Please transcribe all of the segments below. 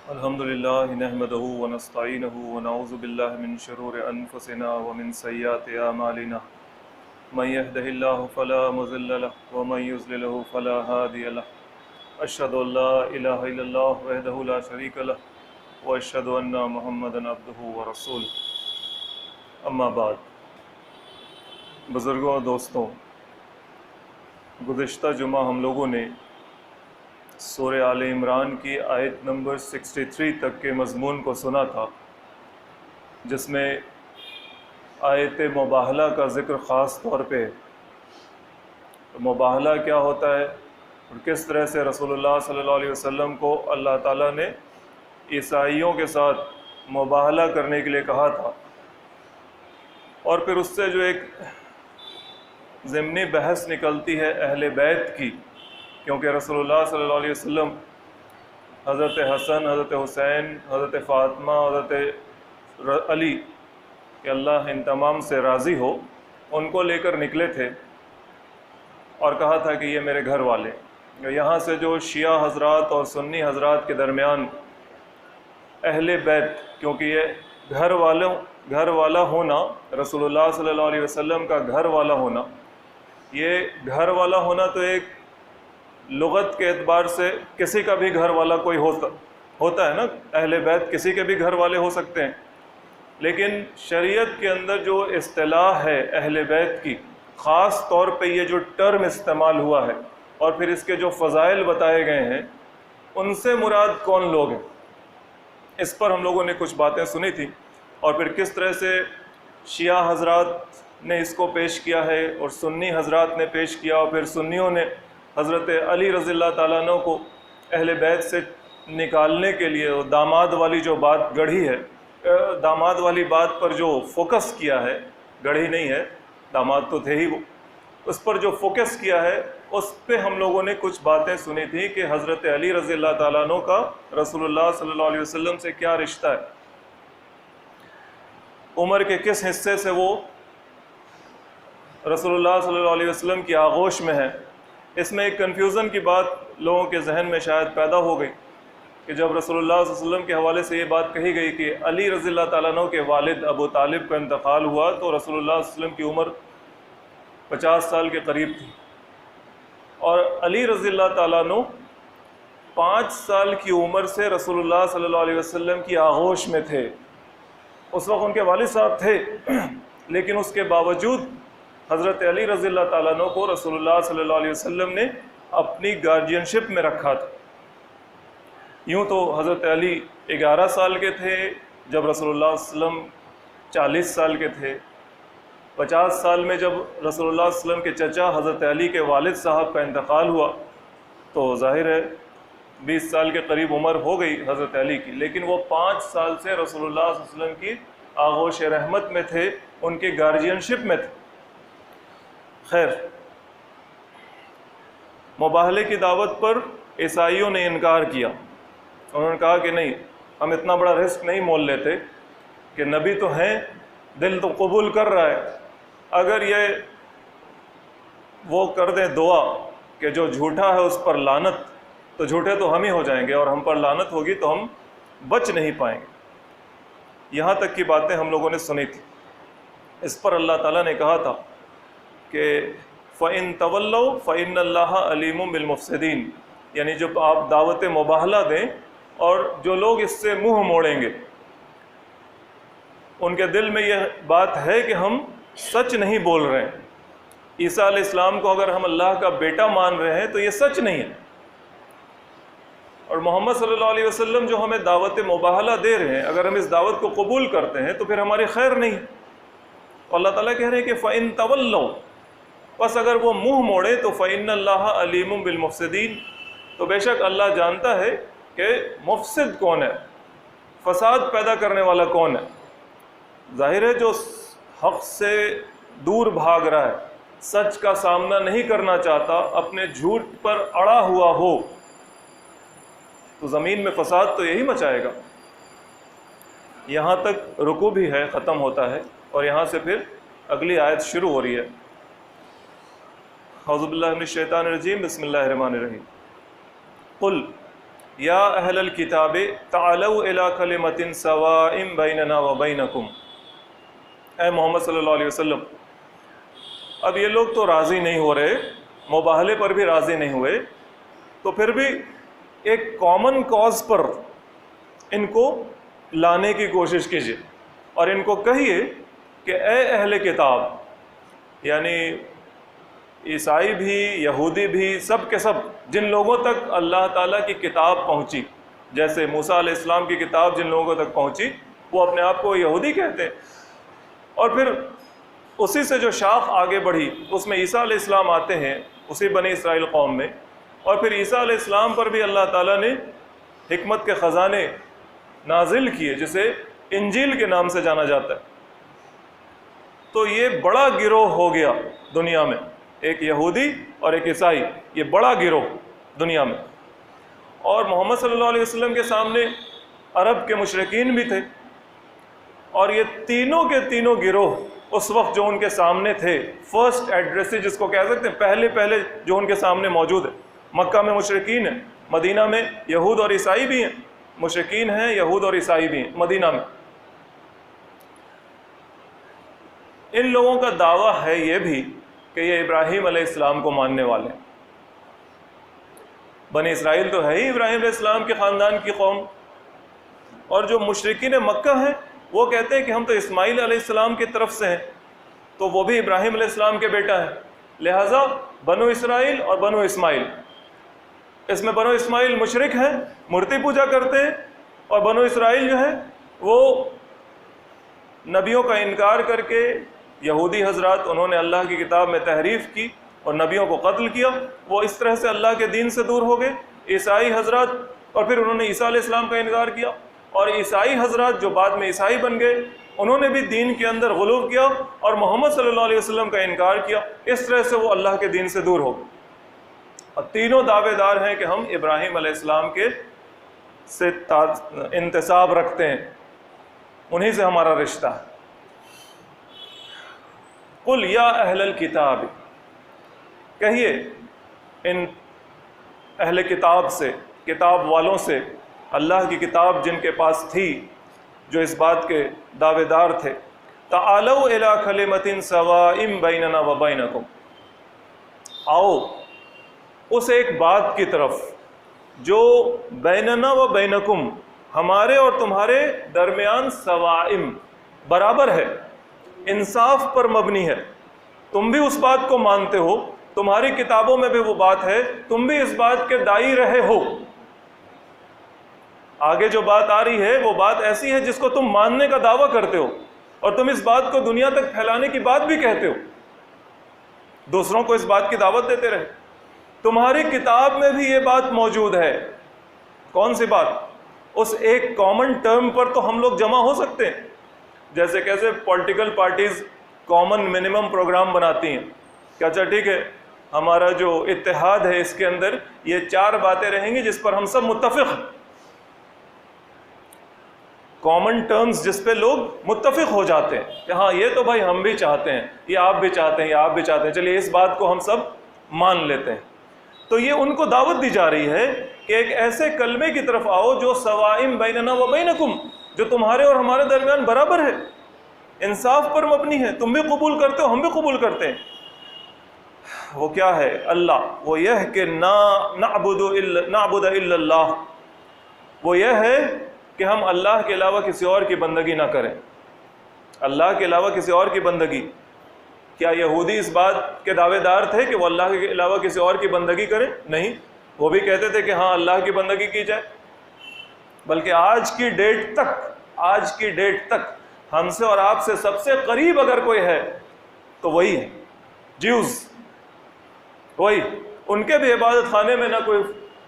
الحمد لله نحمده ونستعينه ونعوذ بالله من شرور أنفسنا ومن سيئات أعمالنا من يهده الله فلا مضل له ومن يضلل فلا هادي له أشهد أن لا إله إلا الله وحده لا شريك له وأشهد أن محمدا عبده ورسوله اما بعد بزرگوں اور دوستوں، گزشتہ جمعہ ہم لوگوں نے سورہ آل عمران کی آیت نمبر 63 تک کے مضمون کو سنا تھا، جس میں آیت مباہلہ کا ذکر خاص طور پہ مباہلہ کیا ہوتا ہے اور کس طرح سے رسول اللہ صلی اللہ علیہ وسلم کو اللہ تعالیٰ نے عیسائیوں کے ساتھ مباہلہ کرنے کے لیے کہا تھا، اور پھر اس سے جو ایک ضمنی بحث نکلتی ہے اہل بیت کی، کیونکہ رسول اللہ صلی اللہ علیہ وسلم حضرت حسن، حضرت حسین، حضرت فاطمہ، حضرت علی کہ اللہ ان تمام سے راضی ہو، ان کو لے کر نکلے تھے اور کہا تھا کہ یہ میرے گھر والے۔ یہاں سے جو شیعہ حضرات اور سنی حضرات کے درمیان اہل بیت، کیونکہ یہ گھر والا ہونا، رسول اللہ صلی اللہ علیہ وسلم کا گھر والا ہونا، یہ گھر والا ہونا تو ایک لغت کے اعتبار سے کسی کا بھی گھر والا کوئی ہوتا ہے نا، اہل بیت کسی کے بھی گھر والے ہو سکتے ہیں، لیکن شریعت کے اندر جو اصطلاح ہے اہل بیت کی، خاص طور پہ یہ جو ٹرم استعمال ہوا ہے اور پھر اس کے جو فضائل بتائے گئے ہیں، ان سے مراد کون لوگ ہیں، اس پر ہم لوگوں نے کچھ باتیں سنی تھی، اور پھر کس طرح سے شیعہ حضرات نے اس کو پیش کیا ہے اور سنی حضرات نے پیش کیا، اور پھر سنیوں نے حضرت علی رضی اللہ تعالیٰ عنہ کو اہل بیت سے نکالنے کے لیے داماد والی جو بات گڑھی ہے، داماد والی بات پر جو فوکس کیا ہے، گڑھی نہیں ہے، داماد تو تھے ہی وہ، اس پر جو فوکس کیا ہے، اس پہ ہم لوگوں نے کچھ باتیں سنی تھی کہ حضرت علی رضی اللہ تعالیٰ عنہ کا رسول اللہ صلی اللہ علیہ وسلم سے کیا رشتہ ہے، عمر کے کس حصے سے وہ رسول اللہ صلی اللہ علیہ وسلم کی آغوش میں ہے۔ اس میں ایک کنفیوژن کی بات لوگوں کے ذہن میں شاید پیدا ہو گئی کہ جب رسول اللہ صلی اللہ علیہ وسلم کے حوالے سے یہ بات کہی گئی کہ علی رضی اللہ تعالیٰ عنہ کے والد ابو طالب کا انتقال ہوا، تو رسول اللہ صلی اللہ علیہ وسلم کی عمر 50 سال کے قریب تھی، اور علی رضی اللہ تعالیٰ عنہ 5 سال کی عمر سے رسول اللہ صلی اللہ علیہ وسلم کی آغوش میں تھے۔ اس وقت ان کے والد صاحب تھے، لیکن اس کے باوجود حضرت علی رضی اللہ تعالیٰ عنہ کو رسول اللہ صلی اللہ علیہ وسلم نے اپنی گارڈین شپ میں رکھا تھا۔ یوں تو حضرت علی 11 سال کے تھے جب رسول اللہ صلی اللہ علیہ وسلم 40 سال کے تھے، 50 سال میں جب رسول اللہ صلی اللہ علیہ وسلم کے چچا حضرت علی کے والد صاحب کا انتقال ہوا، تو ظاہر ہے 20 سال کے قریب عمر ہو گئی حضرت علی کی، لیکن وہ 5 سال سے رسول اللہ صلی اللہ علیہ وسلم کی آغوش رحمت میں تھے، ان کی گارڈین شپ میں تھے۔ خیر، مباہلے کی دعوت پر عیسائیوں نے انکار کیا، انہوں نے کہا کہ نہیں، ہم اتنا بڑا رسک نہیں مول لیتے کہ نبی تو ہیں، دل تو قبول کر رہا ہے، اگر یہ وہ کر دیں دعا کہ جو جھوٹا ہے اس پر لعنت، تو جھوٹے تو ہم ہی ہو جائیں گے اور ہم پر لعنت ہوگی تو ہم بچ نہیں پائیں گے۔ یہاں تک کی باتیں ہم لوگوں نے سنی تھی۔ اس پر اللہ تعالیٰ نے کہا تھا کہ فَإِن تَوَلَّوْا فَإِنَّ اللَّهَ عَلِيمٌ بِالْمُفْسِدِينَ، یعنی جب آپ دعوت مباہلہ دیں اور جو لوگ اس سے منہ موڑیں گے، ان کے دل میں یہ بات ہے کہ ہم سچ نہیں بول رہے ہیں، عیسیٰ علیہ السلام کو اگر ہم اللہ کا بیٹا مان رہے ہیں تو یہ سچ نہیں ہے، اور محمد صلی اللہ علیہ وسلم جو ہمیں دعوت مباہلہ دے رہے ہیں، اگر ہم اس دعوت کو قبول کرتے ہیں تو پھر ہماری خیر نہیں ہے۔ اللہ تعالیٰ کہہ رہے ہیں کہ فَإِن تَوَلَّوْا، بس اگر وہ منہ موڑے تو فَإِنَّ اللَّهَ عَلِيمٌ بِالْمُفْسِدِينَ، تو بے شک اللہ جانتا ہے کہ مفسد کون ہے، فساد پیدا کرنے والا کون ہے۔ ظاہر ہے جو حق سے دور بھاگ رہا ہے، سچ کا سامنا نہیں کرنا چاہتا، اپنے جھوٹ پر اڑا ہوا ہو، تو زمین میں فساد تو یہی مچائے گا۔ یہاں تک رکوع بھی ہے، ختم ہوتا ہے، اور یہاں سے پھر اگلی آیت شروع ہو رہی ہے۔ اعوذ باللہ من الشیطان الرجیم، بسم اللہ الرحمن الرحیم۔ قل، یا اہل الکتاب تعالوا الی کلمۃ سواء بیننا وبینکم، اے محمد صلی اللہ علیہ وسلم۔ اب یہ لوگ تو راضی نہیں ہو رہے، مباہلے پر بھی راضی نہیں ہوئے، تو پھر بھی ایک کامن کاز پر ان کو لانے کی کوشش کیجیے اور ان کو کہیے کہ اے اہل کتاب، یعنی عیسائی بھی، یہودی بھی، سب کے سب، جن لوگوں تک اللہ تعالیٰ کی کتاب پہنچی، جیسے موسیٰ علیہ السلام کی کتاب جن لوگوں تک پہنچی وہ اپنے آپ کو یہودی کہتے ہیں، اور پھر اسی سے جو شاخ آگے بڑھی اس میں عیسیٰ علیہ السلام آتے ہیں، اسی بنی اسرائیل قوم میں، اور پھر عیسیٰ علیہ السلام پر بھی اللہ تعالیٰ نے حکمت کے خزانے نازل کیے جسے انجیل کے نام سے جانا جاتا ہے۔ تو یہ بڑا گروہ ہو گیا دنیا میں، ایک یہودی اور ایک عیسائی، یہ بڑا گروہ دنیا میں۔ اور محمد صلی اللہ علیہ وسلم کے سامنے عرب کے مشرکین بھی تھے، اور یہ تینوں کے تینوں گروہ اس وقت جو ان کے سامنے تھے، فرسٹ ایڈریس جس کو کہہ سکتے ہیں، پہلے جو ان کے سامنے موجود ہے، مکہ میں مشرکین ہیں، مدینہ میں یہود اور عیسائی بھی ہیں، مشرکین ہیں، یہود اور عیسائی بھی ہیں مدینہ میں۔ ان لوگوں کا دعویٰ ہے یہ بھی کہ یہ ابراہیم علیہ السلام کو ماننے والے ہیں۔ بنی اسرائیل تو ہے ہی ابراہیم علیہ السلام کے خاندان کی قوم، اور جو مشرکین مکہ ہیں وہ کہتے ہیں کہ ہم تو اسماعیل علیہ السلام کی طرف سے ہیں، تو وہ بھی ابراہیم علیہ السلام کے بیٹا ہے، لہٰذا بنو اسرائیل اور بنو اسماعیل، اس میں بنو اسماعیل مشرک ہیں، مورتی پوجا کرتے ہیں، اور بنو اسرائیل جو ہے وہ نبیوں کا انکار کر کے، یہودی حضرات انہوں نے اللہ کی کتاب میں تحریف کی اور نبیوں کو قتل کیا، وہ اس طرح سے اللہ کے دین سے دور ہو گئے۔ عیسائی حضرات، اور پھر انہوں نے عیسیٰ علیہ السلام کا انکار کیا، اور عیسائی حضرات جو بعد میں عیسائی بن گئے انہوں نے بھی دین کے اندر غلو کیا اور محمد صلی اللہ علیہ وسلم کا انکار کیا، اس طرح سے وہ اللہ کے دین سے دور ہو گئے۔ اور تینوں دعوے دار ہیں کہ ہم ابراہیم علیہ السلام کے سے انتساب رکھتے ہیں، انہی سے ہمارا رشتہ ہے۔ قل یا اہل الکتاب، کہیے ان اہل کتاب سے، کتاب والوں سے، اللہ کی کتاب جن کے پاس تھی، جو اس بات کے دعوے دار تھے، تعالوا الی کلمۃ سواء بیننا وبینکم، آؤ اس ایک بات کی طرف جو بیننا و بینکم، ہمارے اور تمہارے درمیان، سوائم، برابر ہے، انصاف پر مبنی ہے۔ تم بھی اس بات کو مانتے ہو، تمہاری کتابوں میں بھی وہ بات ہے، تم بھی اس بات کے داعی رہے ہو۔ آگے جو بات آ رہی ہے وہ بات ایسی ہے جس کو تم ماننے کا دعویٰ کرتے ہو، اور تم اس بات کو دنیا تک پھیلانے کی بات بھی کہتے ہو، دوسروں کو اس بات کی دعوت دیتے رہے۔ تمہاری کتاب میں بھی یہ بات موجود ہے۔ کون سی بات؟ اس ایک کامن ٹرم پر تو ہم لوگ جمع ہو سکتے ہیں، جیسے کیسے political parties common minimum programme بناتی ہیں کہ اچھا ٹھیک ہے، ہمارا جو اتحاد ہے اس کے اندر یہ 4 باتیں رہیں گی جس پر ہم سب متفق ہیں، کامن ٹرمز جس پہ لوگ متفق ہو جاتے ہیں کہ ہاں یہ تو بھائی ہم بھی چاہتے ہیں، یہ آپ بھی چاہتے ہیں، یہ آپ بھی چاہتے ہیں، چلیے اس بات کو ہم سب مان لیتے ہیں۔ تو یہ ان کو دعوت دی جا رہی ہے کہ ایک ایسے کلمے کی طرف آؤ جو سوائم بیننا و بینکم، جو تمہارے اور ہمارے درمیان برابر ہے، انصاف پر مبنی ہے، تم بھی قبول کرتے ہو، ہم بھی قبول کرتے ہیں۔ وہ کیا ہے؟ اللہ، وہ یہ کہ نعبد الا اللہ، وہ یہ ہے کہ ہم اللہ کے علاوہ کسی اور کی بندگی نہ کریں۔ اللہ کے علاوہ کسی اور کی بندگی، کیا یہودی اس بات کے دعوے دار تھے کہ وہ اللہ کے علاوہ کسی اور کی بندگی کریں؟ نہیں، وہ بھی کہتے تھے کہ ہاں اللہ کی بندگی کی جائے، بلکہ آج کی ڈیٹ تک ہم سے اور آپ سے سب سے قریب اگر کوئی ہے تو وہی ہے جیوز، وہی، ان کے بھی عبادت خانے میں نہ کوئی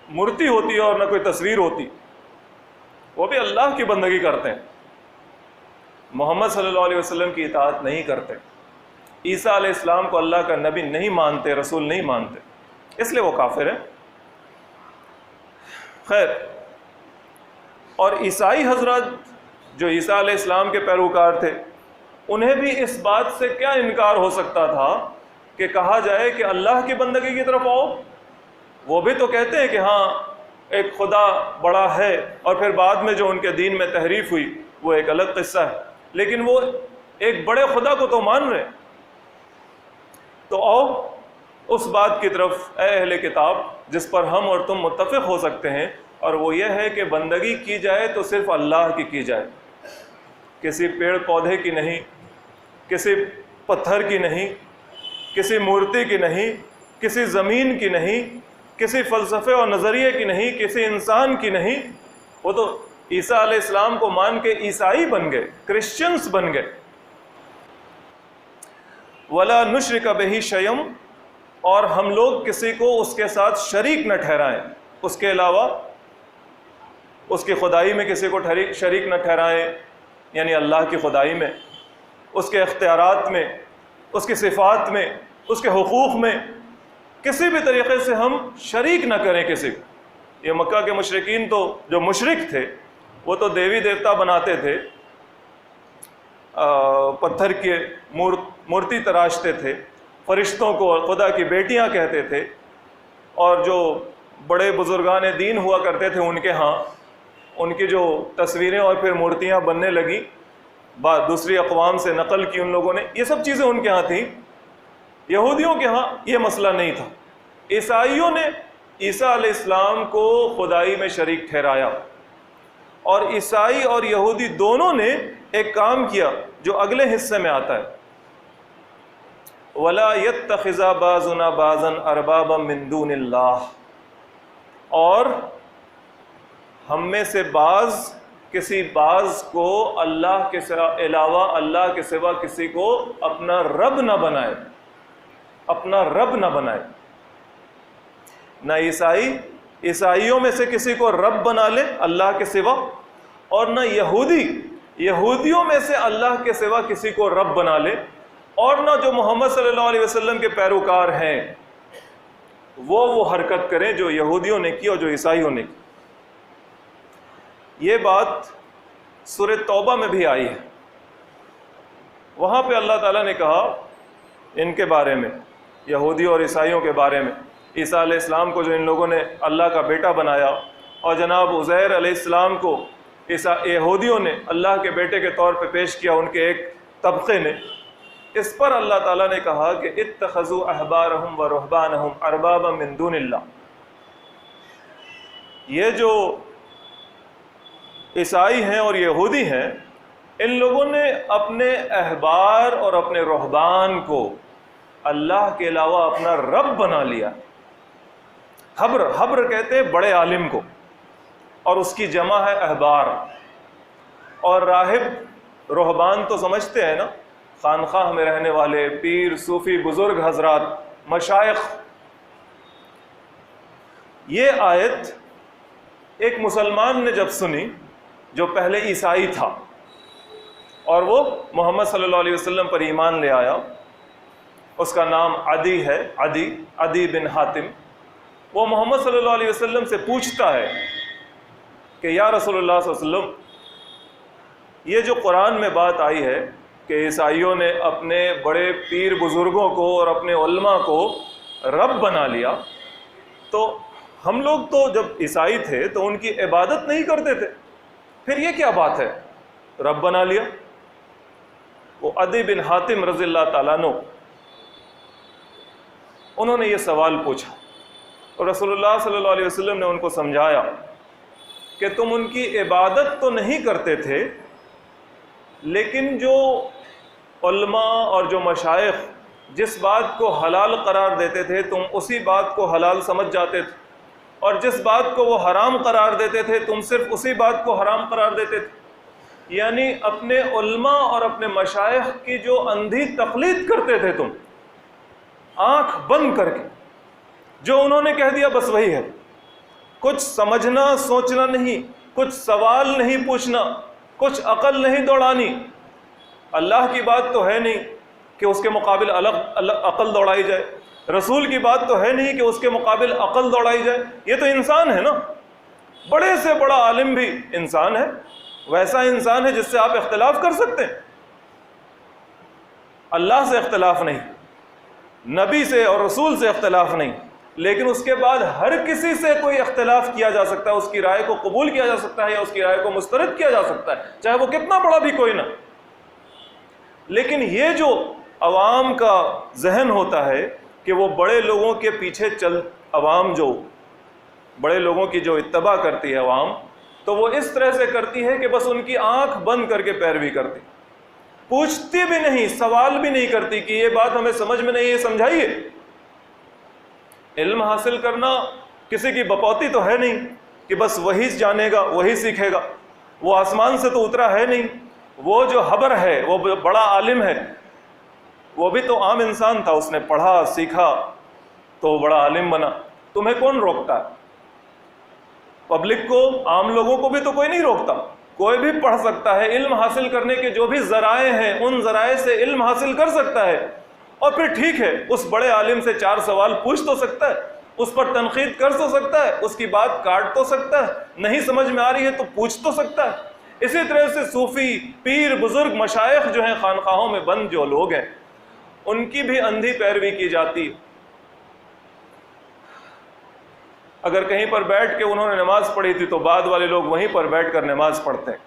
مورتی ہوتی ہے اور نہ کوئی تصویر ہوتی، وہ بھی اللہ کی بندگی کرتے ہیں، محمد صلی اللہ علیہ وسلم کی اطاعت نہیں کرتے، عیسیٰ علیہ السلام کو اللہ کا نبی نہیں مانتے، رسول نہیں مانتے، اس لیے وہ کافر ہیں۔ خیر، اور عیسائی حضرات جو عیسیٰ علیہ السلام کے پیروکار تھے، انہیں بھی اس بات سے کیا انکار ہو سکتا تھا کہ کہا جائے کہ اللہ کی بندگی کی طرف آؤ؟ وہ بھی تو کہتے ہیں کہ ہاں ایک خدا بڑا ہے، اور پھر بعد میں جو ان کے دین میں تحریف ہوئی وہ ایک الگ قصہ ہے، لیکن وہ ایک بڑے خدا کو تو مان رہے۔ تو آؤ اس بات کی طرف اے اہل کتاب جس پر ہم اور تم متفق ہو سکتے ہیں، اور وہ یہ ہے کہ بندگی کی جائے تو صرف اللہ کی جائے، کسی پیڑ پودے کی نہیں، کسی پتھر کی نہیں، کسی مورتی کی نہیں، کسی زمین کی نہیں، کسی فلسفے اور نظریے کی نہیں، کسی انسان کی نہیں۔ وہ تو عیسیٰ علیہ السلام کو مان کے عیسائی بن گئے، کرسچنز بن گئے۔ وَلَا نُشْرِكَ بِهِ شَيْئًا، اور ہم لوگ کسی کو اس کے ساتھ شریک نہ ٹھہرائیں، اس کے علاوہ اس کی خدائی میں کسی کو شریک نہ ٹھہرائیں، یعنی اللہ کی خدائی میں، اس کے اختیارات میں، اس کی صفات میں، اس کے حقوق میں کسی بھی طریقے سے ہم شریک نہ کریں کسی کو۔ یہ مکہ کے مشرکین تو جو مشرک تھے وہ تو دیوی دیوتا بناتے تھے، پتھر کے مورتی تراشتے تھے، فرشتوں کو خدا کی بیٹیاں کہتے تھے، اور جو بڑے بزرگان دین ہوا کرتے تھے ان کے ہاں ان کی جو تصویریں اور پھر مورتیاں بننے لگیں، دوسری اقوام سے نقل کی ان لوگوں نے، یہ سب چیزیں ان کے ہاں تھیں۔ یہودیوں کے ہاں یہ مسئلہ نہیں تھا۔ عیسائیوں نے عیسیٰ علیہ السلام کو خدائی میں شریک ٹھہرایا، اور عیسائی اور یہودی دونوں نے ایک کام کیا جو اگلے حصے میں آتا ہے، وَلَا يَتَّخِذَ بَعْضُنَا بَعْضًا أَرْبَابًا مِّن دُونِ اللَّهِ، اور ہم میں سے بعض کسی بعض کو اللہ کے علاوہ، اللہ کے سوا کسی کو اپنا رب نہ بنائے، اپنا رب نہ بنائے۔ نہ عیسائیوں میں سے کسی کو رب بنا لے اللہ کے سوا، اور نہ یہودیوں میں سے اللہ کے سوا کسی کو رب بنا لے، اور نہ جو محمد صلی اللہ علیہ وسلم کے پیروکار ہیں وہ حرکت کریں جو یہودیوں نے کی اور جو عیسائیوں نے کی۔ یہ بات سورہ توبہ میں بھی آئی ہے، وہاں پہ اللہ تعالیٰ نے کہا ان کے بارے میں، یہودی اور عیسائیوں کے بارے میں، عیسیٰ علیہ السلام کو جو ان لوگوں نے اللہ کا بیٹا بنایا، اور جناب عزیر علیہ السلام کو یہودیوں نے اللہ کے بیٹے کے طور پہ پیش کیا، ان کے ایک طبقے نے، اس پر اللہ تعالیٰ نے کہا کہ اتخذوا احبارہم و رہبانہم اربابا من دون اللہ۔ یہ جو عیسائی ہیں اور یہودی ہیں، ان لوگوں نے اپنے احبار اور اپنے رہبان کو اللہ کے علاوہ اپنا رب بنا لیا۔ حبر کہتے ہیں بڑے عالم کو، اور اس کی جمع ہے احبار، اور راہب رہبان تو سمجھتے ہیں نا، خانقاہ میں رہنے والے پیر صوفی بزرگ حضرات، مشائخ۔ یہ آیت ایک مسلمان نے جب سنی جو پہلے عیسائی تھا اور وہ محمد صلی اللہ علیہ وسلم پر ایمان لے آیا، اس کا نام عدی ہے، عدی بن حاتم، وہ محمد صلی اللہ علیہ وسلم سے پوچھتا ہے کہ یا رسول اللہ صلی اللہ علیہ وسلم، یہ جو قرآن میں بات آئی ہے کہ عیسائیوں نے اپنے بڑے پیر بزرگوں کو اور اپنے علماء کو رب بنا لیا، تو ہم لوگ تو جب عیسائی تھے تو ان کی عبادت نہیں کرتے تھے، پھر یہ کیا بات ہے رب بنا لیا؟ وہ عدی بن حاتم رضی اللہ تعالیٰ عنہ، انہوں نے یہ سوال پوچھا، اور رسول اللہ صلی اللہ علیہ وسلم نے ان کو سمجھایا کہ تم ان کی عبادت تو نہیں کرتے تھے، لیکن جو علماء اور جو مشائخ جس بات کو حلال قرار دیتے تھے تم اسی بات کو حلال سمجھ جاتے تھے، اور جس بات کو وہ حرام قرار دیتے تھے تم صرف اسی بات کو حرام قرار دیتے تھے۔ یعنی اپنے علماء اور اپنے مشائخ کی جو اندھی تقلید کرتے تھے تم، آنکھ بند کر کے جو انہوں نے کہہ دیا بس وہی ہے، کچھ سمجھنا سوچنا نہیں، کچھ سوال نہیں پوچھنا، کچھ عقل نہیں دوڑانی۔ اللہ کی بات تو ہے نہیں کہ اس کے مقابل عقل دوڑائی جائے، رسول کی بات تو ہے نہیں کہ اس کے مقابل عقل دوڑائی جائے، یہ تو انسان ہے نا، بڑے سے بڑا عالم بھی انسان ہے، ویسا انسان ہے جس سے آپ اختلاف کر سکتے ہیں، اللہ سے اختلاف نہیں، نبی سے اور رسول سے اختلاف نہیں، لیکن اس کے بعد ہر کسی سے کوئی اختلاف کیا جا سکتا ہے، اس کی رائے کو قبول کیا جا سکتا ہے یا اس کی رائے کو مسترد کیا جا سکتا ہے، چاہے وہ کتنا بڑا بھی کوئی نہ۔ لیکن یہ جو عوام کا ذہن ہوتا ہے کہ وہ بڑے لوگوں کے پیچھے عوام جو بڑے لوگوں کی جو اتباع کرتی ہے عوام، تو وہ اس طرح سے کرتی ہے کہ بس ان کی آنکھ بند کر کے پیروی کرتی، پوچھتی بھی نہیں، سوال بھی نہیں کرتی کہ یہ بات ہمیں سمجھ میں نہیں ہے، سمجھائیے۔ علم حاصل کرنا کسی کی بپوتی تو ہے نہیں کہ بس وہی جانے گا، وہی سیکھے گا، وہ آسمان سے تو اترا ہے نہیں۔ وہ جو حبر ہے، وہ بڑا عالم ہے، وہ بھی تو عام انسان تھا، اس نے پڑھا سیکھا تو وہ بڑا عالم بنا۔ تمہیں کون روکتا ہے؟ پبلک کو، عام لوگوں کو بھی تو کوئی نہیں روکتا، کوئی بھی پڑھ سکتا ہے، علم حاصل کرنے کے جو بھی ذرائع ہیں ان ذرائع سے علم حاصل کر سکتا ہے، اور پھر ٹھیک ہے اس بڑے عالم سے 4 سوال پوچھ تو سکتا ہے، اس پر تنقید کر تو سکتا ہے، اس کی بات کاٹ تو سکتا ہے، نہیں سمجھ میں آ رہی ہے تو پوچھ تو سکتا ہے۔ اسی طرح سے صوفی، پیر، بزرگ، مشائخ جو ہیں، خانقاہوں میں بند جو لوگ ہیں، ان کی بھی اندھی پیروی کی جاتی۔ اگر کہیں پر بیٹھ کے انہوں نے نماز پڑھی تھی تو بعد والے لوگ وہیں پر بیٹھ کر نماز پڑھتے ہیں،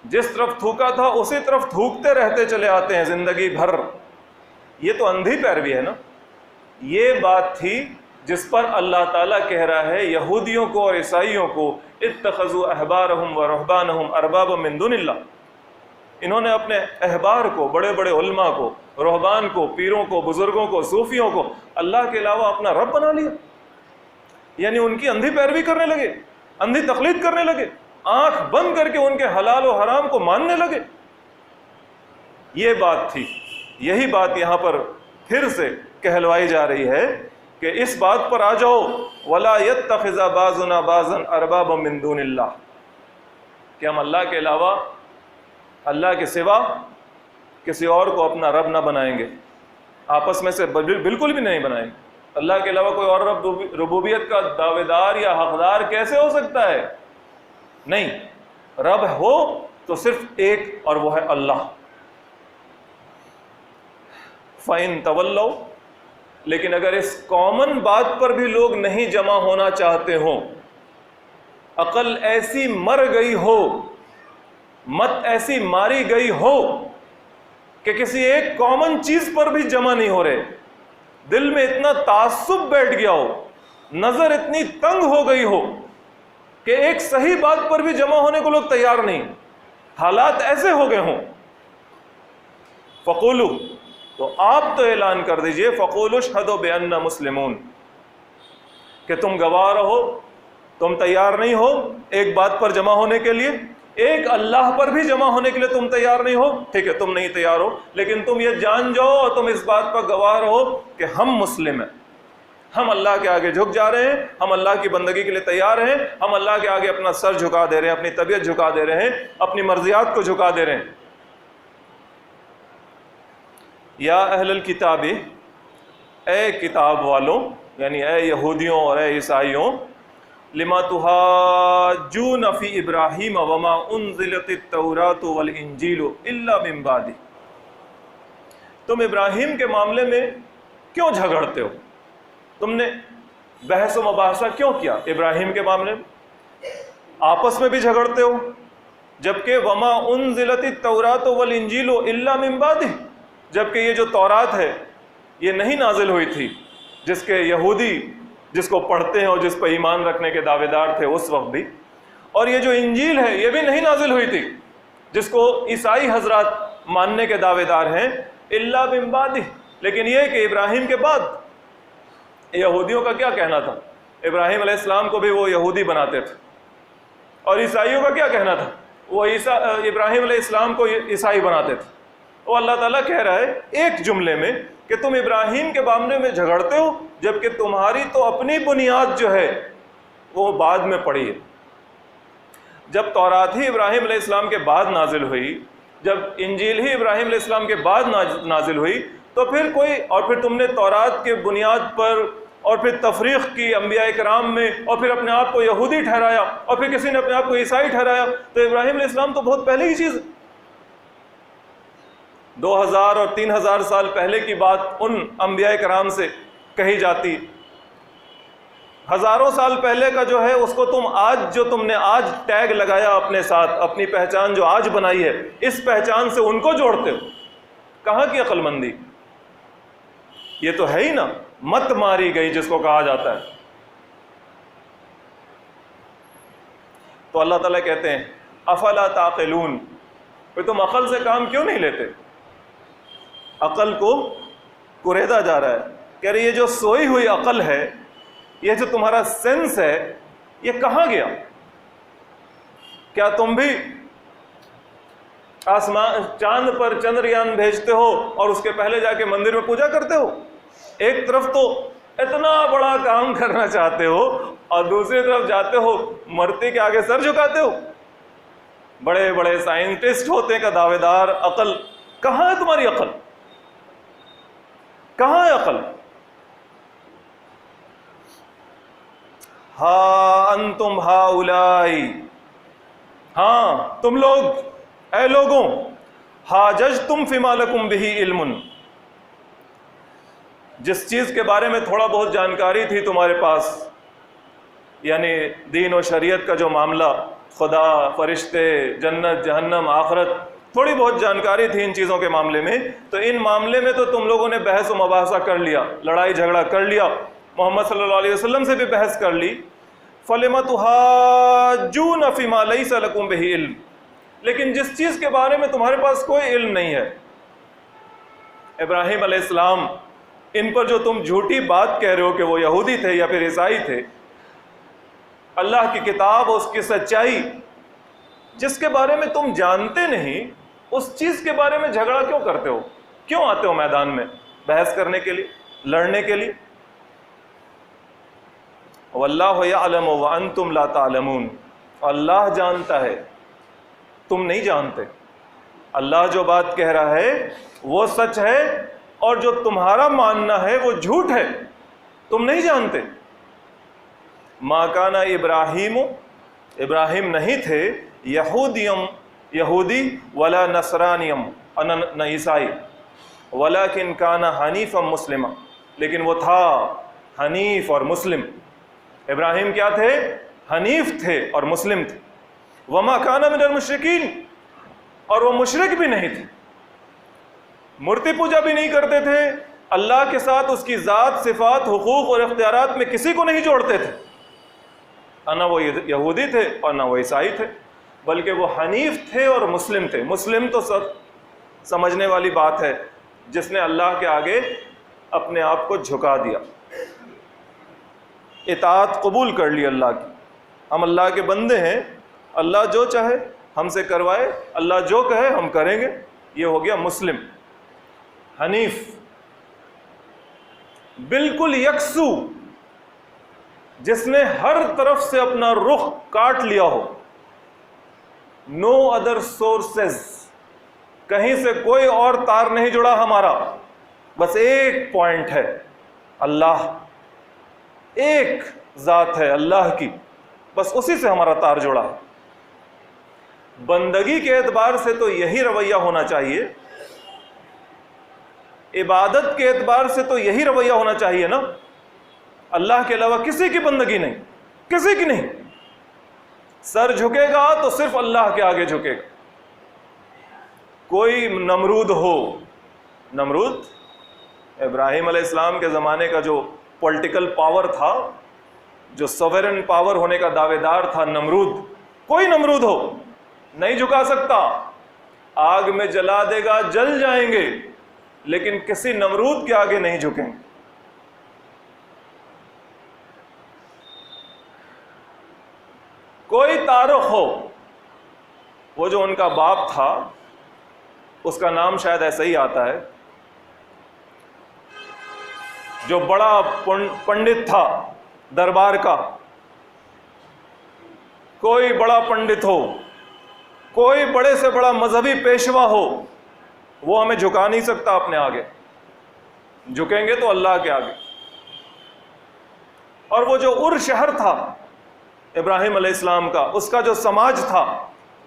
جس طرف تھوکا تھا اسی طرف تھوکتے رہتے چلے آتے ہیں زندگی بھر۔ یہ تو اندھی پیروی ہے نا۔ یہ بات تھی جس پر اللہ تعالیٰ کہہ رہا ہے یہودیوں کو اور عیسائیوں کو، اتخذوا احبارہم و رہبانہم اربابا من دون اللہ، انہوں نے اپنے احبار کو، بڑے بڑے علماء کو، رہبان کو، پیروں کو، بزرگوں کو، صوفیوں کو اللہ کے علاوہ اپنا رب بنا لیا، یعنی ان کی اندھی پیروی کرنے لگے، اندھی تقلید کرنے لگے، آنکھ بند کر کے ان کے حلال و حرام کو ماننے لگے۔ یہ بات تھی، یہی بات یہاں پر پھر سے کہلوائی جا رہی ہے کہ اس بات پر آ جاؤ، وَلَا يَتَّخِذَ بَعْضُنَا بَعْضًا أَرْبَابًا مِّن دُونِ اللَّهِ، کہ ہم اللہ کے علاوہ، اللہ کے سوا کسی اور کو اپنا رب نہ بنائیں گے، آپس میں سے بالکل بھی نہیں بنائیں گے۔ اللہ کے علاوہ کوئی اور رب ربوبیت کا دعوے دار یا حقدار کیسے ہو سکتا ہے؟ نہیں، رب ہو تو صرف ایک، اور وہ ہے اللہ۔ فَإِن تَوَلَّوْا، لیکن اگر اس کامن بات پر بھی لوگ نہیں جمع ہونا چاہتے ہوں، عقل ایسی مر گئی ہو، مت ایسی ماری گئی ہو کہ کسی ایک کامن چیز پر بھی جمع نہیں ہو رہے، دل میں اتنا تعصب بیٹھ گیا ہو، نظر اتنی تنگ ہو گئی ہو کہ ایک صحیح بات پر بھی جمع ہونے کو لوگ تیار نہیں، حالات ایسے ہو گئے ہوں، فَقُولُوا، تو آپ تو اعلان کر دیجئے، فَقُولُوا اشْهَدُوا بِأَنَّا مُسْلِمُونَ، کہ تم گواہ رہو، تم تیار نہیں ہو ایک بات پر جمع ہونے کے لیے، ایک اللہ پر بھی جمع ہونے کے لیے تم تیار نہیں ہو، ٹھیک ہے تم نہیں تیار ہو، لیکن تم یہ جان جاؤ اور تم اس بات پر گواہ رہو کہ ہم مسلم ہیں، ہم اللہ کے آگے جھک جا رہے ہیں، ہم اللہ کی بندگی کے لیے تیار ہیں، ہم اللہ کے آگے اپنا سر جھکا دے رہے ہیں، اپنی طبیعت جھکا دے رہے ہیں، اپنی مرضیات کو جھکا دے رہے ہیں۔ یا اہل الکتاب، اے کتاب والوں، یعنی اے یہودیوں اور اے عیسائیوں، لما تحاجون فی ابراہیم وما انزلت التوراۃ والانجیل الا من بعدہ، تم ابراہیم کے معاملے میں کیوں جھگڑتے ہو؟ تم نے بحث و مباحثہ کیوں کیا ابراہیم کے معاملے میں؟ آپس میں بھی جھگڑتے ہو، جبکہ وما انزلت التوراۃ والانجیل الا من بعدہ، جبکہ یہ جو تورات ہے یہ نہیں نازل ہوئی تھی، جس کے یہودی جس کو پڑھتے ہیں اور جس پر ایمان رکھنے کے دعوے دار تھے اس وقت بھی، اور یہ جو انجیل ہے یہ بھی نہیں نازل ہوئی تھی جس کو عیسائی حضرات ماننے کے دعوے دار ہیں، الا من بعدہ، لیکن یہ کہ ابراہیم کے بعد۔ یہودیوں کا کیا کہنا تھا؟ ابراہیم علیہ السلام کو بھی وہ یہودی بناتے تھے، اور عیسائیوں کا کیا کہنا تھا؟ وہ ابراہیم علیہ السلام کو عیسائی بناتے تھے۔ وہ اللہ تعالیٰ کہہ رہا ہے ایک جملے میں کہ تم ابراہیم کے معاملے میں جھگڑتے ہو، جبکہ تمہاری تو اپنی بنیاد جو ہے وہ بعد میں پڑی ہے۔ جب تورات ہی ابراہیم علیہ السلام کے بعد نازل ہوئی، جب انجیل ہی ابراہیم علیہ السلام کے بعد نازل ہوئی، تو پھر پھر تم نے تورات کے بنیاد پر اور پھر تفریق کی انبیاء کرام میں، اور پھر اپنے آپ کو یہودی ٹھہرایا، اور پھر کسی نے اپنے آپ کو عیسائی ٹھہرایا، تو ابراہیم علیہ السلام تو بہت پہلے کی چیز ہے۔ 2000 اور 3000 سال پہلے کی بات ان انبیاء کرام سے کہی جاتی ہزاروں سال پہلے کا جو ہے اس کو تم آج جو تم نے آج ٹیگ لگایا اپنے ساتھ، اپنی پہچان جو آج بنائی ہے، اس پہچان سے ان کو جوڑتے ہو. کہاں کی عقل مندی؟ یہ تو ہے ہی نا، مت ماری گئی جس کو کہا جاتا ہے. تو اللہ تعالیٰ کہتے ہیں افلا تعقلون، پھر تم عقل سے کام کیوں نہیں لیتے؟ عقل کو کریدا جا رہا ہے، کہہ رہے یہ جو سوئی ہوئی عقل ہے، یہ جو تمہارا سینس ہے، یہ کہاں گیا؟ کیا تم بھی آسمان چاند پر چندریان بھیجتے ہو اور اس کے پہلے جا کے مندر میں پوجا کرتے ہو؟ ایک طرف تو اتنا بڑا کام کرنا چاہتے ہو اور دوسری طرف جاتے ہو مرتے کے آگے سر جھکاتے ہو. بڑے بڑے سائنٹسٹ ہوتے کا دعوے دار. عقل کہاں ہے تمہاری؟ عقل کہاں ہے؟ عقل ہا انتم ہاؤلائی، ہاں تم لوگ، اے لوگوں، حاججتم فیما لکم بہ علم، جس چیز کے بارے میں تھوڑا بہت جانکاری تھی تمہارے پاس، یعنی دین و شریعت کا جو معاملہ، خدا، فرشتے، جنت، جہنم، آخرت، تھوڑی بہت جانکاری تھی ان چیزوں کے معاملے میں، تو ان معاملے میں تو تم لوگوں نے بحث و مباحثہ کر لیا، لڑائی جھگڑا کر لیا، محمد صلی اللہ علیہ وسلم سے بھی بحث کر لی. فَلِمَ تُحَاجُّونَ فِي مَا لَيْسَ لَكُمْ بِهِ علم، لیکن جس چیز کے بارے میں تمہارے پاس کوئی علم نہیں ہے. ابراہیم علیہ السلام، ان پر جو تم جھوٹی بات کہہ رہے ہو کہ وہ یہودی تھے یا پھر عیسائی تھے، اللہ کی کتاب، اس کی سچائی جس کے بارے میں تم جانتے نہیں، اس چیز کے بارے میں جھگڑا کیوں کرتے ہو؟ کیوں آتے ہو میدان میں بحث کرنے کے لیے، لڑنے کے لیے؟ واللہ یعلم وانتم لا تعلمون، اللہ جانتا ہے، تم نہیں جانتے. اللہ جو بات کہہ رہا ہے وہ سچ ہے، اور جو تمہارا ماننا ہے وہ جھوٹ ہے، تم نہیں جانتے. ما کان ابراہیم، ابراہیم نہیں تھے یہودی ولا نصرانیم، نہ عیسائی، ولکن کان حنیفا مسلما، لیکن وہ تھا حنیف اور مسلم. ابراہیم کیا تھے؟ حنیف تھے اور مسلم تھے. وما کان من المشرکین، اور وہ مشرک بھی نہیں تھے، مورتی پوجا بھی نہیں کرتے تھے، اللہ کے ساتھ اس کی ذات، صفات، حقوق اور اختیارات میں کسی کو نہیں جوڑتے تھے. نہ وہ یہودی تھے اور نہ وہ عیسائی تھے، بلکہ وہ حنیف تھے اور مسلم تھے. مسلم تو سب سمجھنے والی بات ہے، جس نے اللہ کے آگے اپنے آپ کو جھکا دیا، اطاعت قبول کر لی اللہ کی. ہم اللہ کے بندے ہیں، اللہ جو چاہے ہم سے کروائے، اللہ جو کہے ہم کریں گے. یہ ہو گیا مسلم، حنیف، بالکل یکسو، جس نے ہر طرف سے اپنا رخ کاٹ لیا ہو. نو ادر سورسز، کہیں سے کوئی اور تار نہیں جڑا ہمارا، بس ایک پوائنٹ ہے، اللہ. ایک ذات ہے اللہ کی، بس اسی سے ہمارا تار جڑا ہے. بندگی کے اعتبار سے تو یہی رویہ ہونا چاہیے، عبادت کے اعتبار سے تو یہی رویہ ہونا چاہیے نا. اللہ کے علاوہ کسی کی بندگی نہیں، کسی کی نہیں. سر جھکے گا تو صرف اللہ کے آگے جھکے گا. کوئی نمرود ہو، نمرود ابراہیم علیہ السلام کے زمانے کا جو پولیٹیکل پاور تھا، جو سوورن پاور ہونے کا دعوے دار تھا، نمرود، کوئی نمرود ہو نہیں جھکا سکتا. آگ میں جلا دے گا، جل جائیں گے، لیکن کسی نمرود کے آگے نہیں جھکیں گے. کوئی تارخ ہو، وہ جو ان کا باپ تھا، اس کا نام شاید ایسا ہی آتا ہے، جو بڑا پنڈت تھا دربار کا. کوئی بڑا پنڈت ہو، کوئی بڑے سے بڑا مذہبی پیشوا ہو، وہ ہمیں جھکا نہیں سکتا اپنے آگے. جھکیں گے تو اللہ کے آگے. اور وہ جو شہر تھا ابراہیم علیہ السلام کا، اس کا جو سماج تھا،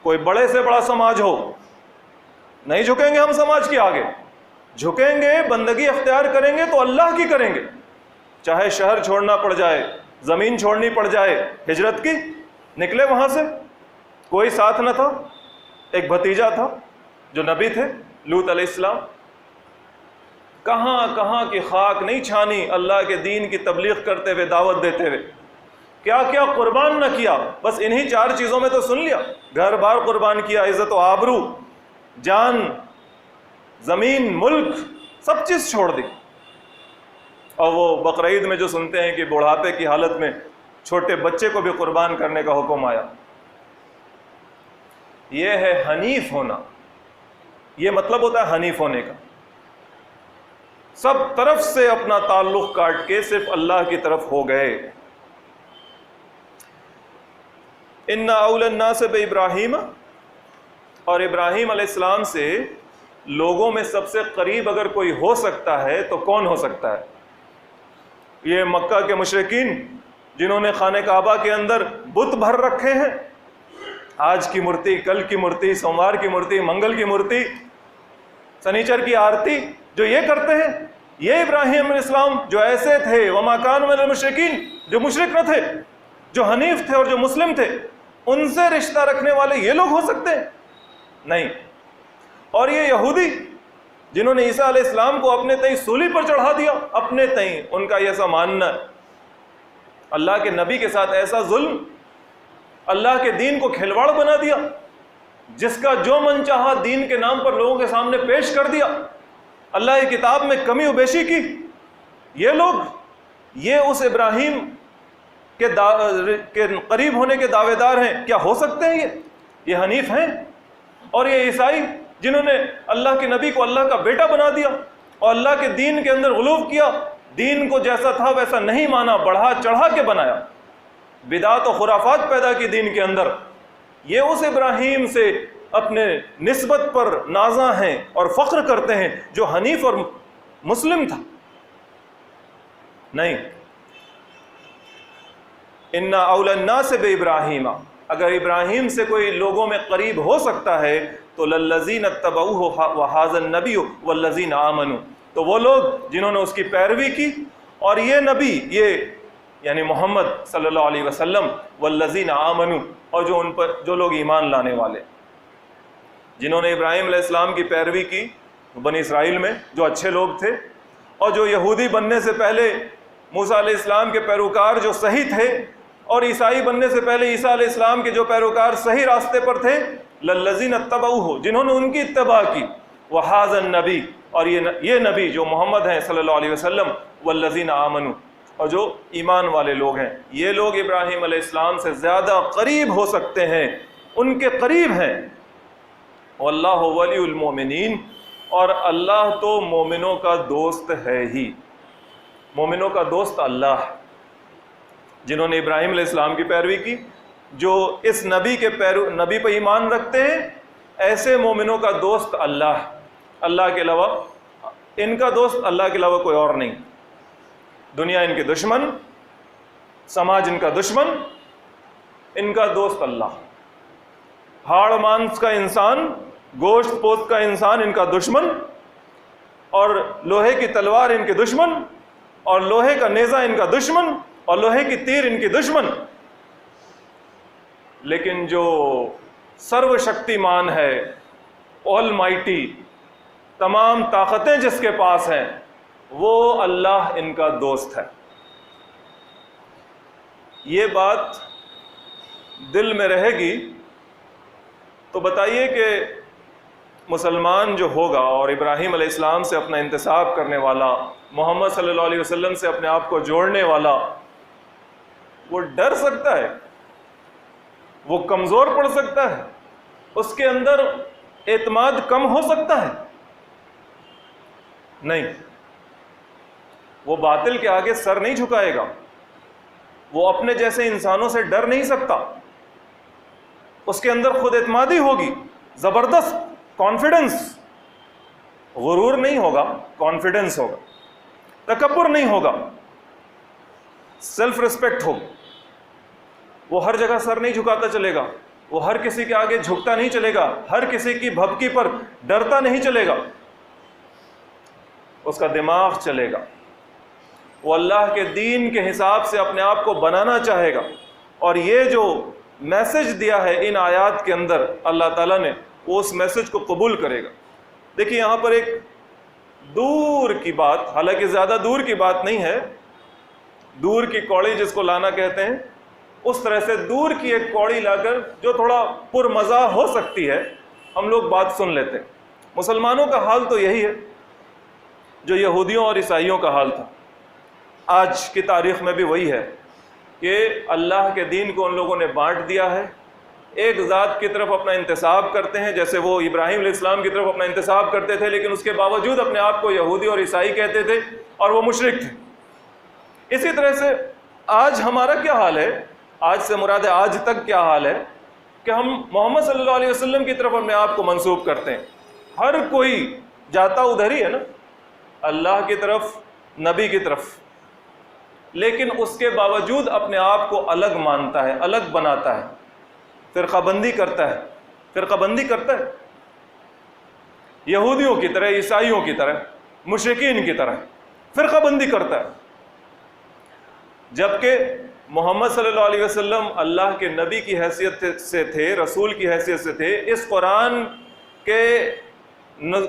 کوئی بڑے سے بڑا سماج ہو، نہیں جھکیں گے ہم سماج کے آگے. جھکیں گے، بندگی اختیار کریں گے تو اللہ کی کریں گے، چاہے شہر چھوڑنا پڑ جائے، زمین چھوڑنی پڑ جائے ہجرت کی، نکلے وہاں سے، کوئی ساتھ نہ تھا، ایک بھتیجا تھا جو نبی تھے لوط علیہ السلام، کہاں کہاں کی خاک نہیں چھانی اللہ کے دین کی تبلیغ کرتے ہوئے، دعوت دیتے ہوئے، کیا کیا قربان نہ کیا، بس انہی 4 چیزوں میں تو سن لیا، گھر بار قربان کیا، عزت و آبرو، جان، زمین، ملک، سب چیز چھوڑ دی۔ اور وہ بقرعید میں جو سنتے ہیں کہ بڑھاپے کی حالت میں چھوٹے بچے کو بھی قربان کرنے کا حکم آیا۔ یہ ہے حنیف ہونا، یہ مطلب ہوتا ہے حنیف ہونے کا، سب طرف سے اپنا تعلق کاٹ کے صرف اللہ کی طرف ہو گئے۔ ان اول الناس بابراہیم، اور ابراہیم علیہ السلام سے لوگوں میں سب سے قریب اگر کوئی ہو سکتا ہے تو کون ہو سکتا ہے؟ یہ مکہ کے مشرکین جنہوں نے خانہ کعبہ کے اندر بت بھر رکھے ہیں، آج کی مورتی، کل کی مورتی، سوموار کی مورتی، منگل کی مورتی، سنیچر کی آرتی، جو یہ کرتے ہیں، یہ ابراہیم علیہ السلام جو ایسے تھے وما کان من المشرکین، جو مشرک نہ تھے، جو حنیف تھے اور جو مسلم تھے، ان سے رشتہ رکھنے والے یہ لوگ ہو سکتے ہیں؟ نہیں۔ اور یہ یہودی جنہوں نے عیسیٰ علیہ السلام کو اپنے تئیں سولی پر چڑھا دیا، اپنے تئیں ان کا ایسا ماننا، اللہ کے نبی کے ساتھ ایسا ظلم، اللہ کے دین کو کھلواڑ بنا دیا، جس کا جو من چاہا دین کے نام پر لوگوں کے سامنے پیش کر دیا، اللہ کی کتاب میں کمی و بیشی کی، یہ لوگ، یہ اس ابراہیم کے قریب ہونے کے دعوے دار ہیں؟ کیا ہو سکتے ہیں یہ حنیف ہیں؟ اور یہ عیسائی جنہوں نے اللہ کے نبی کو اللہ کا بیٹا بنا دیا اور اللہ کے دین کے اندر غلو کیا، دین کو جیسا تھا ویسا نہیں مانا، بڑھا چڑھا کے بنایا، بدعات و خرافات پیدا کی دین کے اندر، یہ اس ابراہیم سے اپنے نسبت پر نازاں ہیں اور فخر کرتے ہیں جو حنیف اور مسلم تھا؟ نہیں۔ ان اول الناس بابراہیم، اگر ابراہیم سے کوئی لوگوں میں قریب ہو سکتا ہے تو للذین اتبعوہ وہذا النبی والذین آمنوا، تو وہ لوگ جنہوں نے اس کی پیروی کی، اور یہ نبی، یہ یعنی محمد صلی اللہ علیہ وسلم، والذین آمنوا، اور جو ان پر جو لوگ ایمان لانے والے، جنہوں نے ابراہیم علیہ السلام کی پیروی کی بنی اسرائیل میں، جو اچھے لوگ تھے، اور جو یہودی بننے سے پہلے موسیٰ علیہ السلام کے پیروکار جو صحیح تھے، اور عیسائی بننے سے پہلے عیسیٰ علیہ السلام کے جو پیروکار صحیح راستے پر تھے، للذین اتبعوہ، جنہوں نے ان کی اتباع کی، وہذا النبی، اور یہ نبی جو محمد ہیں صلی اللہ علیہ وسلم، والذین آمنوا، اور جو ایمان والے لوگ ہیں، یہ لوگ ابراہیم علیہ السلام سے زیادہ قریب ہو سکتے ہیں، ان کے قریب ہیں۔ واللہ ولی المومنین، اور اللہ تو مومنوں کا دوست ہے ہی، مومنوں کا دوست اللہ، جنہوں نے ابراہیم علیہ السلام کی پیروی کی، جو اس نبی کے نبی پہ ایمان رکھتے ہیں، ایسے مومنوں کا دوست اللہ، اللہ کے علاوہ، ان کا دوست اللہ کے علاوہ کوئی اور نہیں۔ دنیا ان کے دشمن، سماج ان کا دشمن، ان کا دوست اللہ۔ ہاڑ مانس کا انسان، گوشت پوست کا انسان ان کا دشمن، اور لوہے کی تلوار ان کے دشمن، اور لوہے کا نیزہ ان کا دشمن، اور لوہے کی تیر ان کی دشمن۔ لیکن جو سرو شکتیمان ہے، آل مائٹی، تمام طاقتیں جس کے پاس ہیں، وہ اللہ ان کا دوست ہے۔ یہ بات دل میں رہے گی تو بتائیے کہ مسلمان جو ہوگا اور ابراہیم علیہ السلام سے اپنا انتساب کرنے والا، محمد صلی اللہ علیہ وسلم سے اپنے آپ کو جوڑنے والا، وہ ڈر سکتا ہے؟ وہ کمزور پڑ سکتا ہے؟ اس کے اندر اعتماد کم ہو سکتا ہے؟ نہیں، وہ باطل کے آگے سر نہیں جھکائے گا، وہ اپنے جیسے انسانوں سے ڈر نہیں سکتا، اس کے اندر خود اعتمادی ہوگی، زبردست کانفیڈنس، غرور نہیں ہوگا، کانفیڈنس ہوگا، تکبر نہیں ہوگا، سیلف ریسپیکٹ ہوگی۔ وہ ہر جگہ سر نہیں جھکاتا چلے گا، وہ ہر کسی کے آگے جھکتا نہیں چلے گا، ہر کسی کی بھبکی پر ڈرتا نہیں چلے گا، اس کا دماغ چلے گا۔ وہ اللہ کے دین کے حساب سے اپنے آپ کو بنانا چاہے گا، اور یہ جو میسج دیا ہے ان آیات کے اندر اللہ تعالیٰ نے، وہ اس میسج کو قبول کرے گا۔ دیکھیے یہاں پر ایک دور کی بات، حالانکہ زیادہ دور کی بات نہیں ہے، دور کی کوڑی جس کو لانا کہتے ہیں، اس طرح سے دور کی ایک کوڑی لا کر جو تھوڑا پرمزہ ہو سکتی ہے، ہم لوگ بات سن لیتے ہیں۔ مسلمانوں کا حال تو یہی ہے جو یہودیوں اور عیسائیوں کا حال تھا، آج کی تاریخ میں بھی وہی ہے کہ اللہ کے دین کو ان لوگوں نے بانٹ دیا ہے، ایک ذات کی طرف اپنا انتساب کرتے ہیں، جیسے وہ ابراہیم علیہ السلام کی طرف اپنا انتساب کرتے تھے، لیکن اس کے باوجود اپنے آپ کو یہودی اور عیسائی کہتے تھے اور وہ مشرک تھے۔ اسی طرح سے آج ہمارا کیا حال ہے، آج سے مراد ہے آج تک کیا حال ہے، کہ ہم محمد صلی اللہ علیہ وسلم کی طرف اپنے آپ کو منسوب کرتے ہیں۔ ہر کوئی جاتا ادھر ہی ہے نا، اللہ کی طرف، نبی کی طرف، لیکن اس کے باوجود اپنے آپ کو الگ مانتا ہے، الگ بناتا ہے، فرقہ بندی کرتا ہے، فرقہ بندی کرتا ہے، یہودیوں کی طرح، عیسائیوں کی طرح، مشرکین کی طرح فرقہ بندی کرتا ہے، جبکہ محمد صلی اللہ علیہ وسلم اللہ کے نبی کی حیثیت سے تھے، رسول کی حیثیت سے تھے، اس قرآن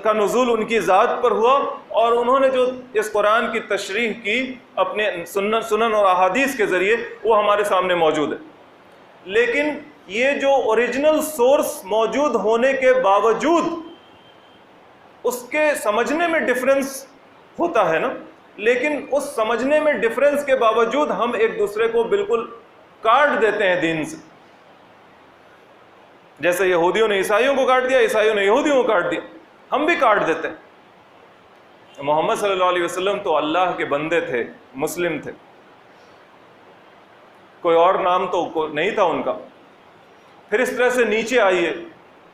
کا نزول ان کی ذات پر ہوا، اور انہوں نے جو اس قرآن کی تشریح کی اپنے سنن اور احادیث کے ذریعے، وہ ہمارے سامنے موجود ہے۔ لیکن یہ جو اوریجنل سورس موجود ہونے کے باوجود اس کے سمجھنے میں ڈفرینس ہوتا ہے نا، لیکن اس سمجھنے میں ڈفرینس کے باوجود ہم ایک دوسرے کو بالکل کاٹ دیتے ہیں دین سے، جیسے یہودیوں نے عیسائیوں کو کاٹ دیا، عیسائیوں نے یہودیوں کو کاٹ دیا، ہم بھی کاٹ دیتے ہیں۔ محمد صلی اللہ علیہ وسلم تو اللہ کے بندے تھے، مسلم تھے، کوئی اور نام تو نہیں تھا ان کا۔ پھر اس طرح سے نیچے آئیے،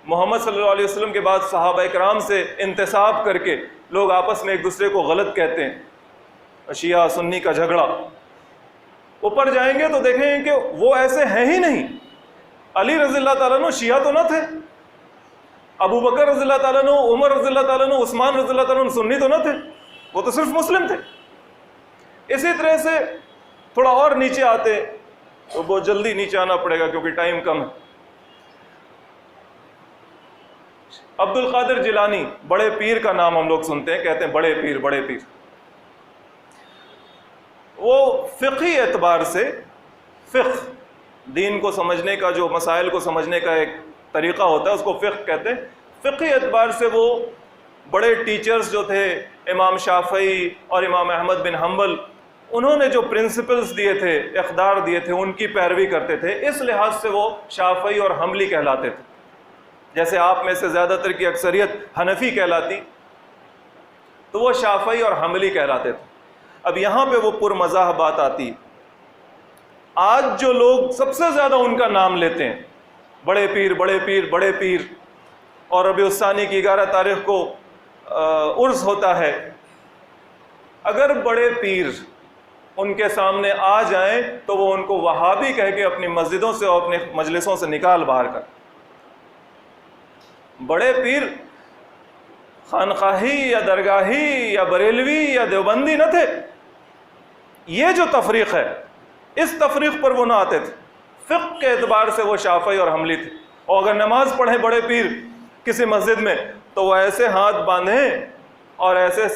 محمد صلی اللہ علیہ وسلم کے بعد صحابہ کرام سے انتساب کر کے لوگ آپس میں ایک دوسرے کو غلط کہتے ہیں، شیعہ سنی کا جھگڑا۔ اوپر جائیں گے تو دیکھیں گے کہ وہ ایسے ہیں ہی نہیں۔ علی رضی اللہ تعالیٰ عنہ شیعہ تو نہ تھے، ابو بکر رضی اللہ تعالیٰ عنہ، عمر رضی اللہ تعالیٰ عنہ، عثمان رضی اللہ تعالیٰ عنہ سنی تو نہ تھے، وہ تو صرف مسلم تھے۔ اسی طرح سے تھوڑا اور نیچے آتے، تو بہت جلدی نیچے آنا پڑے گا کیونکہ ٹائم کم ہے۔ عبد القادر جیلانی، بڑے پیر کا نام ہم لوگ سنتے ہیں، کہتے ہیں بڑے پیر، بڑے پیر۔ وہ فقہی اعتبار سے، فقہ دین کو سمجھنے کا، جو مسائل کو سمجھنے کا ایک طریقہ ہوتا ہے، اس کو فقہ کہتے ہیں۔ فقہی اعتبار سے وہ بڑے ٹیچرز جو تھے، امام شافعی اور امام احمد بن حنبل، انہوں نے جو پرنسپلز دیے تھے، اقدار دیے تھے، ان کی پیروی کرتے تھے، اس لحاظ سے وہ شافعی اور حنبلی کہلاتے تھے۔ جیسے آپ میں سے زیادہ تر کی اکثریت حنفی کہلاتی، تو وہ شافعی اور حنبلی کہلاتے تھے۔ اب یہاں پہ وہ پرمزاح بات آتی، آج جو لوگ سب سے زیادہ ان کا نام لیتے ہیں، بڑے پیر، بڑے پیر، بڑے پیر، اور ربیع الثانی کی 11 تاریخ کو عرس ہوتا ہے، اگر بڑے پیر ان کے سامنے آ جائیں تو وہ ان کو وہابی کہہ کے اپنی مسجدوں سے اور اپنے مجلسوں سے نکال باہر کر۔ بڑے پیر خانقاہی یا درگاہی یا بریلوی یا دیوبندی نہ تھے، یہ جو تفریق ہے، اس تفریق پر وہ نہ آتے تھے۔ فقہ کے اعتبار سے وہ شافعی اور حنبلی تھے، اور اگر نماز پڑھیں بڑے پیر کسی مسجد میں تو وہ ایسے ہاتھ باندھیں اور ایسے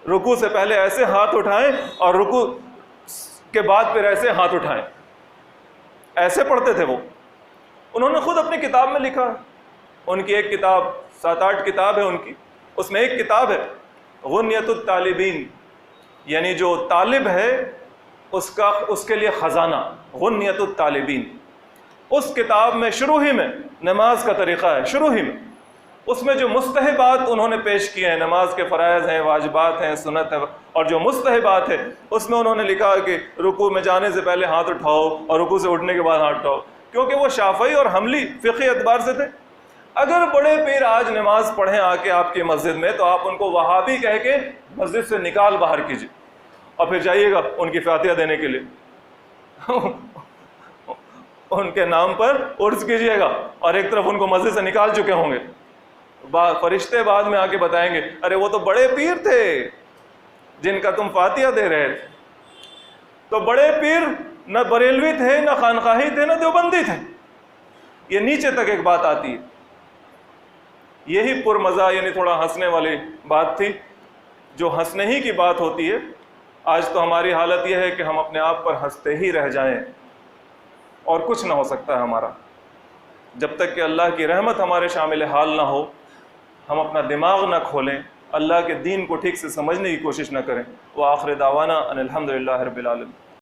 رکوع سے پہلے ایسے ہاتھ اٹھائیں اور رکوع کے بعد پھر ایسے ہاتھ اٹھائیں، ایسے پڑھتے تھے وہ۔ انہوں نے خود اپنی کتاب میں لکھا، ان کی ایک کتاب، 7-8 کتاب ہے ان کی، اس میں ایک کتاب ہے غنیۃ الطالبین، یعنی جو طالب ہے اس کے لیے خزانہ، غنیۃ الطالبین۔ اس کتاب میں شروع ہی میں نماز کا طریقہ ہے، شروع ہی میں اس میں جو مستحبات انہوں نے پیش کیے ہیں، نماز کے فرائض ہیں، واجبات ہیں، سنت ہے، اور جو مستحبات ہے اس میں انہوں نے لکھا کہ رکوع میں جانے سے پہلے ہاتھ اٹھاؤ اور رکوع سے اٹھنے کے بعد ہاتھ اٹھاؤ، کیونکہ وہ شافعی اور حنبلی فقہی اعتبار سے تھے۔ اگر بڑے پیر آج نماز پڑھیں آ کے آپ کی مسجد میں تو آپ ان کو وہابی کہہ کے مسجد سے نکال باہر کیجیے، اور پھر جائیے گا ان کی فاتحہ دینے کے لیے ان کے نام پر عرس کیجیے گا، اور ایک طرف ان کو مسجد سے نکال چکے ہوں گے۔ فرشتے بعد میں آ کے بتائیں گے ارے وہ تو بڑے پیر تھے جن کا تم فاتحہ دے رہے تھے۔ تو بڑے پیر نہ بریلوی تھے، نہ خانقاہی تھے، نہ دیوبندی تھے. یہ نیچے تک ایک بات آتی ہے. یہی پر مزہ یعنی تھوڑا ہنسنے والی بات تھی، جو ہنسنے ہی کی بات ہوتی ہے. آج تو ہماری حالت یہ ہے کہ ہم اپنے آپ پر ہنستے ہی رہ جائیں اور کچھ نہ ہو سکتا ہے ہمارا. جب تک کہ اللہ کی رحمت ہمارے شامل حال نہ ہو، ہم اپنا دماغ نہ کھولیں، اللہ کے دین کو ٹھیک سے سمجھنے کی کوشش نہ کریں. وآخر دعوانا ان الحمدللہ رب العالمین.